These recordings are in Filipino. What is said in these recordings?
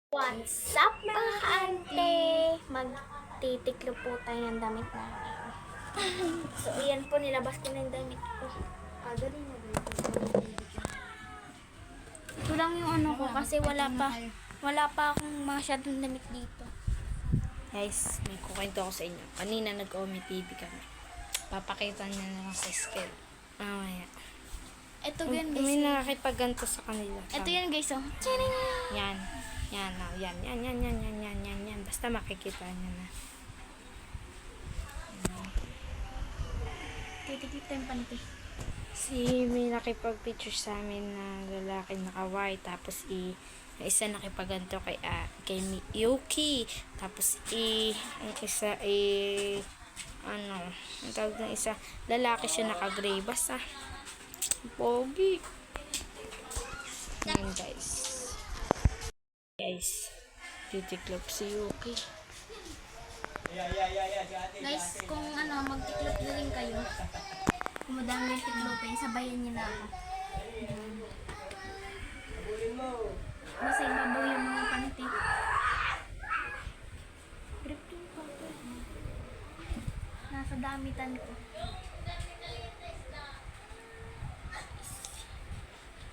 What's up mga ante? Magtitiklo po tayo ng damit namin. So, ayan po, nilabas ko na yung damit ko. Dali na ito lang yung ano ko kasi wala pa akong masyadong damit dito. Guys, may kukwento ako sa inyo. Kanina nag-Omi TV kami. Papakita niya na lang sa scale. Mamaya. Ito gan guys. May nakakipagganto sa kanila. Ito yan guys, oh. Charing! Yan. Yan. Basta makikita niya na. Titikip tayong panty. May nakipag-picture sa amin na lalaki naka-white. Tapos yung isa nakipagganto kay Yuki. Tapos ang isa ang tawag ng isa, lalaki siya naka-gray. Basta pogi. Yan guys, titiklop si Yuki. Guys, kung magtiklop na rin kayo, kung madami yung tiklopin, sabayan niyo na ako. Basta ibabaw yung mga panty. Grip yung photo. Nasa damitan ko.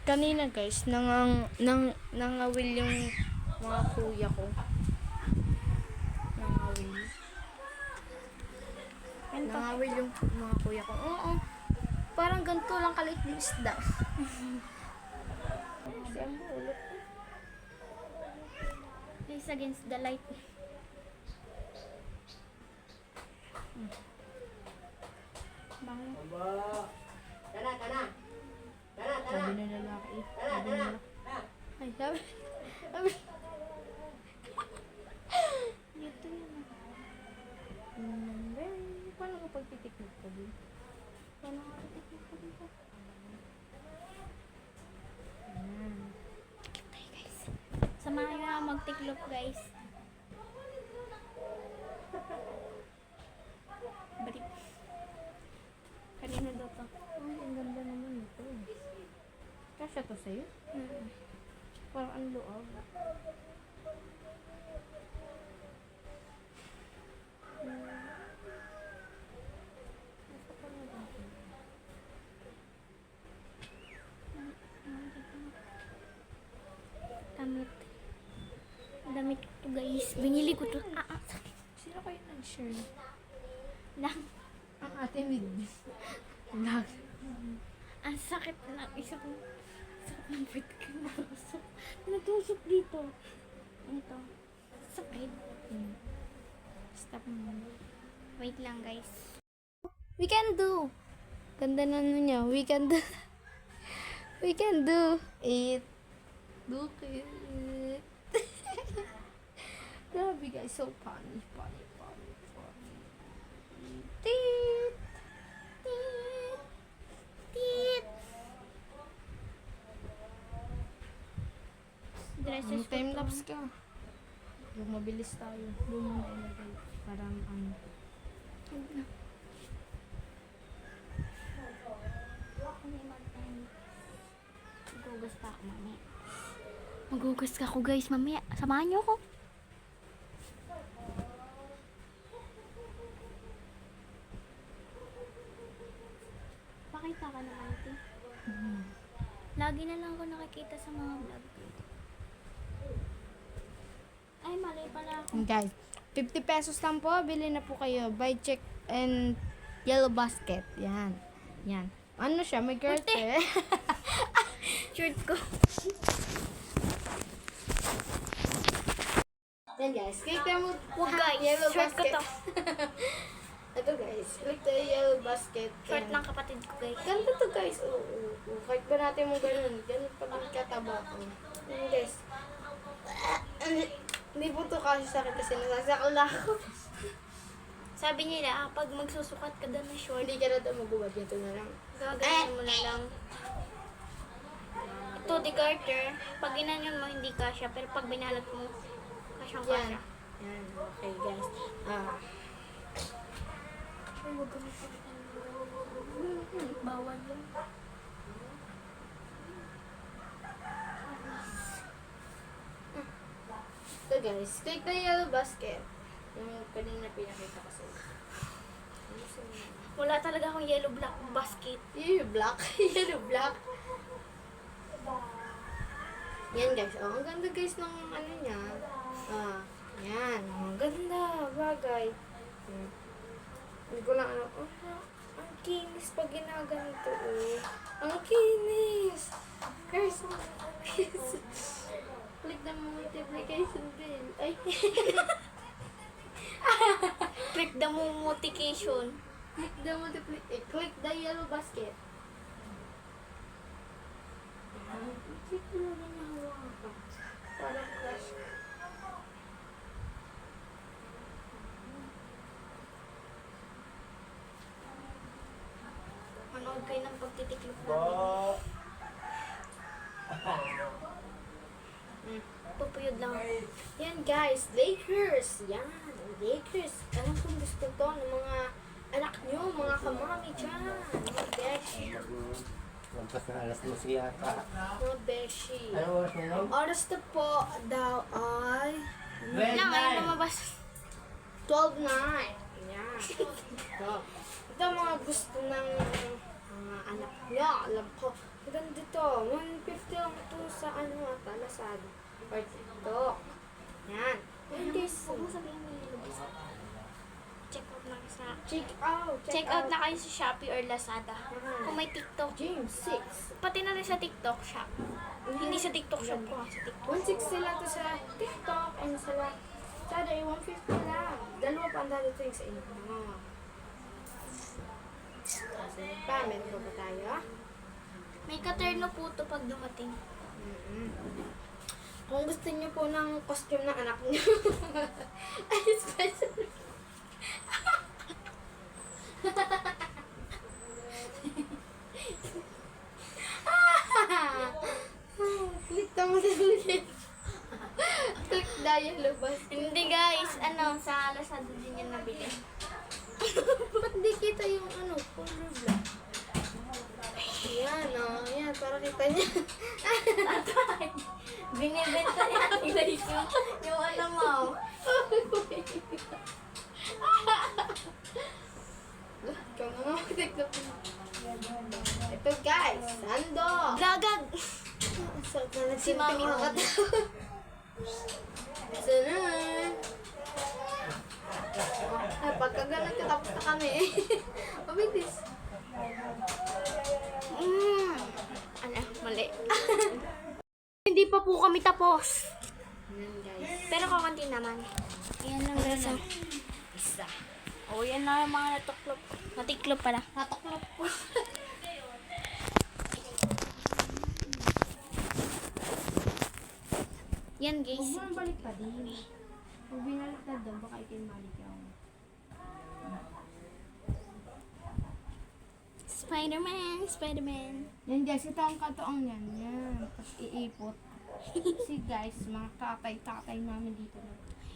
Kanina guys, nangawil yung mga kuya ko. Nangawil yung mga kuya ko. Oo. Parang ganito lang kaliit yung isda. Saan mo ulit? It's against the light. Bango. Sabi na lalaki. Sabi na lalaki. Ay, sabi. Ito yun. Paano ko pagtitiknik ko din? Paano nga titikip ko dito? Tayo guys. Samahan nyo na magtiklop guys. Balik. Kanina daw to. Ay, ang ganda naman ito. Kasya to sa'yo? Parang ang loob. Damit. Damit ko to guys. Binili ko to. Sino kayo nag-share? Lang. Ang ate mid. Vlog. Ang sakit na isa ko. Sakit ng puwit ko. Natusok dito. Ito. Sakit. Stop mo. Wait lang guys. We can do. Ganda na niya. We can do. We can do it. Look it. Grabe guys. So funny. Tit! Tit! Tit! Dresses ko Time to. lapse ka. Yung mabilis tayo. Doon mo na ilagay. Parang Magugas pa ako mamaya. Magugas ka ako guys mamaya. Samahan niyo ako. Pakita ka naman ito. Lagi na lang ako nakikita sa mga vlog. Ay, mali pala ako. guys, 50 pesos lang po. Bili na po kayo. Buy check and yellow basket. Yan. Ano siya? May curtain. Shirt ko. Yan guys. Click the Wag guys, yellow shirt ko basket. to. Ito guys. Click the yellow basket. Shirt Yan. ng kapatid ko guys. Ganda to guys. Oo. Kahit ba natin mo ganun. Ganun pa rin kataba. Yan guys. Hindi po to kasi sa akin kasi nasasakal ako. Sabi nila, pag magsusukat ka daw ng short, Hindi ka na daw magbuwag. Ito na lang. gagawin mo na lang. Ito, di garter. Pag ginanyan mo, hindi kasya. Pero pag binalat mo, kasyang Yan. kasya. Yan. Okay guys. Bawal yun. guys, click the yellow basket. Yung kanina pinakita ko sa inyo. Wala talaga akong yellow black basket. Yellow black. Yellow black. Yan guys. Oh, ang ganda guys ng ano niya. Yan. Ang ganda. Bagay. Hindi ko lang ano. Oh, ang kinis pag ginaganito. Oh. Ang kinis. Guys, ang kinis. Click the multiplication bill. Ay. Click the multiplication. Click the multiplication. Click the yellow basket. Click mo lang na hawakan. Parang crush. Manood kayo ng pagtitiklop namin. Pupuyod lang ako. Yan guys, Lakers. Yan, Lakers. Anong kung gusto to ng mga anak nyo, mga kamami dyan. Mga beshi. Lampas na alas 12 yata. Mga beshi. Ano oras na yun? Oras na po daw ay Red Lang, ayaw line. lumabas. 12:09. Yan. Ito mga gusto ng mga anak nyo. Alam ko, maganda to. 150 lang ito sa ano ata, Lazada. Or TikTok. Yan. Huwag mo sabihin may yellow basket. Check out na kayo sa... Check Check out na kayo sa Shopee or Lazada. Ah. Kung may TikTok. James 6. Pati na rin sa TikTok shop. Hindi sa TikTok shop ko, sa TikTok. 160 lang to sa TikTok and sa Lazada ay 150 lang. Dalawa pa ang dadating sa inyo. Pa, meron pa ba tayo? May katerno po to pag dumating. Kung gusto niyo po ng costume ng anak niyo, ay special. Click mo sa ulit. Click dahil lubas. Hindi guys, sa Lazada din yan nabili. Ba't di kita yung color black? Yan, yan, para kita niya. Binibenta niya guys yung ano mo. Ikaw nga mag-tiktok. Ito guys, sando. Gagag! Si Mami mo. Sunod. Ay, pagka ganun ka, tapos na kami. Mabilis. Ano? Mali. Hindi pa po kami tapos. Yan guys. Pero kakanti naman. Ayan lang guys. Isa. Yan na yung mga natuklop. Natiklop pala. Nataklop po. Yan guys. Huwag mo nang balik pa din. Pag binaliktad doon, baka ikinbalik ako. Spider-Man, Spider-Man. Yan guys, ito ang katoong yan. Yan. Tapos iipot. Si guys, mga tatay-tatay namin dito.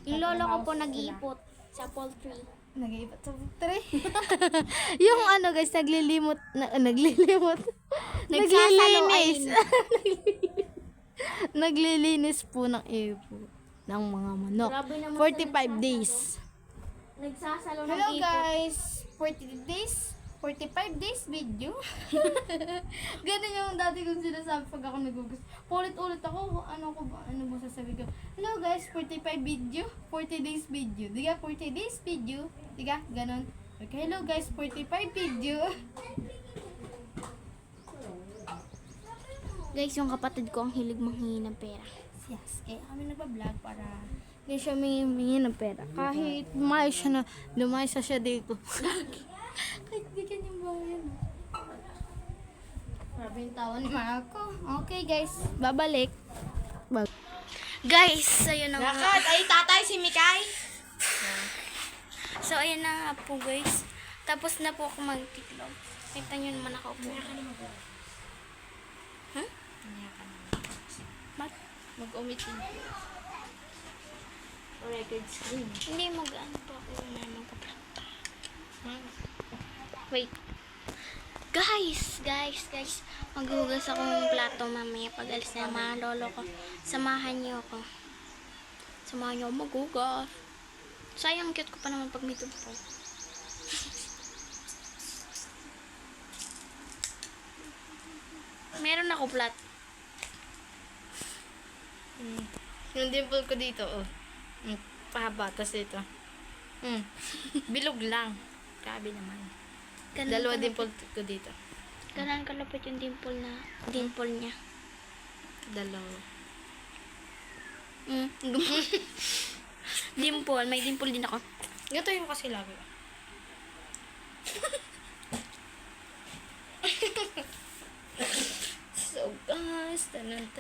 Yung lolo ko po Sila. nag-iipot sa poultry. Nag-iipot sa putri. Yung ano guys, naglilimot. Naglilimot. Nagsasaloain. Naglilinis po ng ipo. Ng mga manok. Grabe naman 45 sa days. Nagsasalo ng Hello ipot. guys! 40 days? 45 days video? Ganun yung dati kong sinasabi pag ako nagugus. Ulit-ulit ako, ano ba sasabi ko? Hello guys, 45 video? 40 days video. Diga, 40 days video? Diga, ganun. Okay, hello guys, 45 video. Guys, yung kapatid ko ang hilig manghingi ng pera. Yes, kaya kami nagpa-vlog para hindi siya humingi ng pera. Kahit lumayas siya dito. Kahit di kanyang bayan. Grabe yung tawa ni Marco. Okay guys, babalik. Guys, ayun na nga. Ay tatay si Mikay. So, ayun na nga po guys. Tapos na po ako magtiklop. Kita nyo naman ako po. Huh? Mag-umitin. Record screen. Hindi mag-ano po ako na magka-planta. Wait. Guys. Maghuhugas ako ng plato mamaya pag alis na mga lolo ko. Samahan niyo ako. Samahan niyo ako magugas. Sayang, cute ko pa naman pag may tubpo. Meron ako flat. Yung dimple ko dito, oh. Pahaba, tas dito. Bilog lang. Grabe naman. Dalawa dimple ko dito. Ganun kalapit yung dimple niya. Dalawa. Dimple, may dimple din ako. Ganito yung kasi lagi. So guys,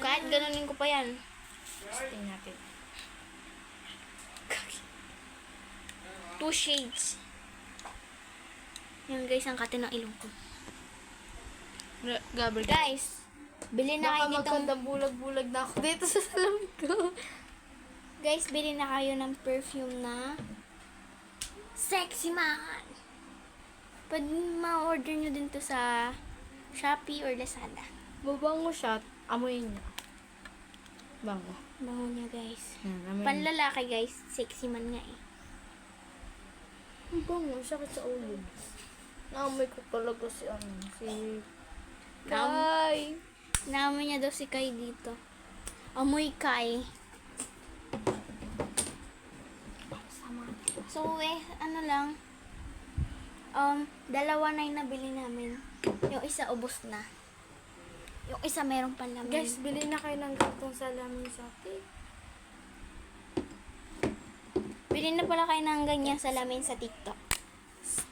Kahit ganunin ko pa yan. Tingnan natin. 2 shades. Yan guys, ang kati ng ilong ko. Gabriel. Guys, bili na kayo nitong... bulag-bulag na ako dito sa salamin ko. Guys, bili na kayo ng perfume na Sexy Man. Pwede ma-order nyo din to sa Shopee or Lazada. Mabango siya, amoy niya. Bango. Bango niya guys. Amoy niya. Panlalaki guys, Sexy Man nga eh. Bango, sakit sa ulo. Naamoy ko talaga si Naam- Kai. Naamoy niya daw si Kai dito. Amoy Kai. So ano lang, dalawa na yung nabili namin. Yung isa ubos na. Yung isa meron pa laman. Guys, bili na kayo ng gantong salamin sa atin. Bili na pala kayo ng ganyan salamin sa TikTok.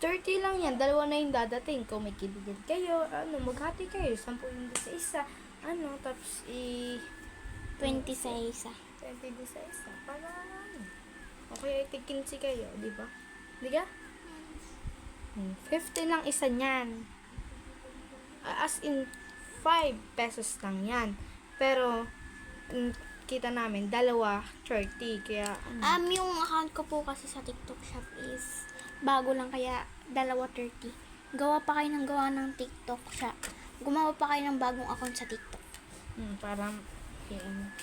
30 lang yan. Dalawa na yung dadating. Kung may kibigyan kayo, maghati kayo. 10 yung sa isa. Tapos 20 sa isa. 20 din sa isa. Para okay, tig 15 kayo, di ba? Di ka? 50 lang isa niyan. As in, 5 pesos lang yan. Pero, kita namin, dalawa, 30. Kaya, Yung account ko po kasi sa TikTok shop is bago lang kaya dalawa 30. Gawa pa kayo ng gawa ng TikTok shop. Gumawa pa kayo ng bagong account sa TikTok. parang, yan.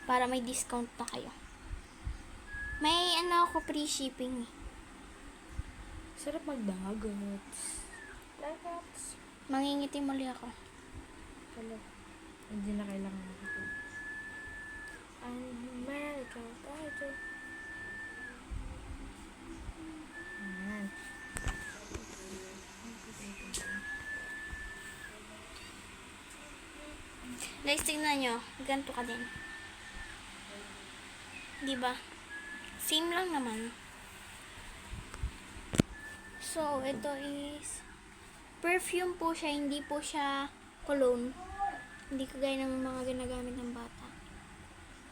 Para may discount na kayo. May ako free shipping eh. Sarap magdagats. Dagats. Mangingiti muli ako. Hello. Hindi na kailangan ako. American Idol. Ayan. Guys, tignan nyo. Ganito ka din. Diba? Same lang naman. So, ito is perfume po siya. Hindi po siya cologne. Hindi kagaya ng mga ginagamit ng bata.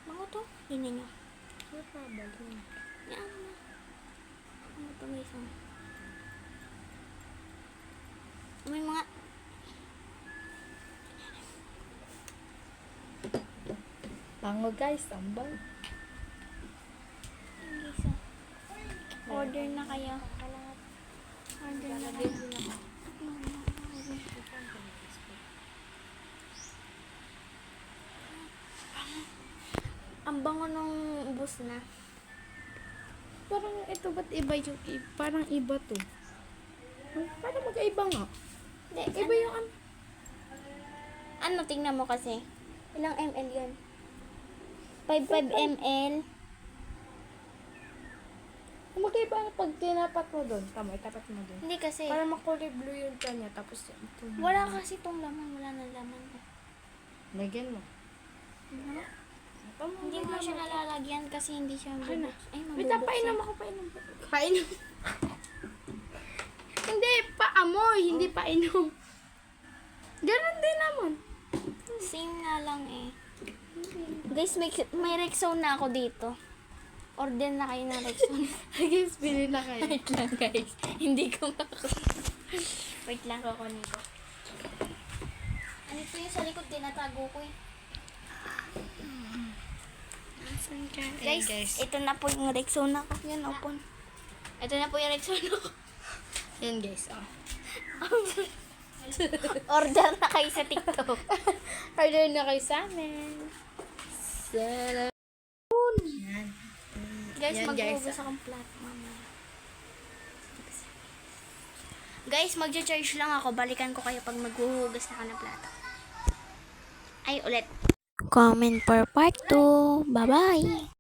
Mga to. Tingnan nyo. Ano pa ba? Yan na. Ano to may isang. May mga Bango guys, tambal. isa. Order na kayo. Order na kayo. Ang bango nung ubos na. Parang ito ba't iba yung parang iba to. Parang magkaiba nga. Hindi, Iba yung ano, tingnan mo kasi. Ilang ml yun? 55 ml. magkaiba nga pag tinapat mo doon. Tama, itapat mo doon. Hindi kasi. Para makulay blue yung kanya. Tapos ito. Wala kasi tong laman. Wala na laman. Lagyan mo. Hindi mo siya nalalagyan kasi hindi siya mabubuksan. Ay, Wait, mabubuksan. painom ako, painom. Painom. Hindi, paamoy. Hindi painom. Ganun din naman. Same nga lang eh. Guys, may Rexona na ako dito. Order na kayo ng Rexona. I guess, bili na kayo. Wait lang guys. Hindi ko Wait lang, kukunin ko. Ano ito yung sa likod din, natago ko eh. Guys, ito na po yung Rexona ko. Yan, open. Ito na po yung Rexona ko. Yan guys, oh. Order na kayo sa TikTok. Order na kayo sa amin. Yan. Guys, Yan, guys. maghuhugas akong plato mamaya. Guys, magcha-charge lang ako. Balikan ko kayo pag maghuhugas na ako ng plato. Ay, ulit. Comment for part 2. Bye-bye!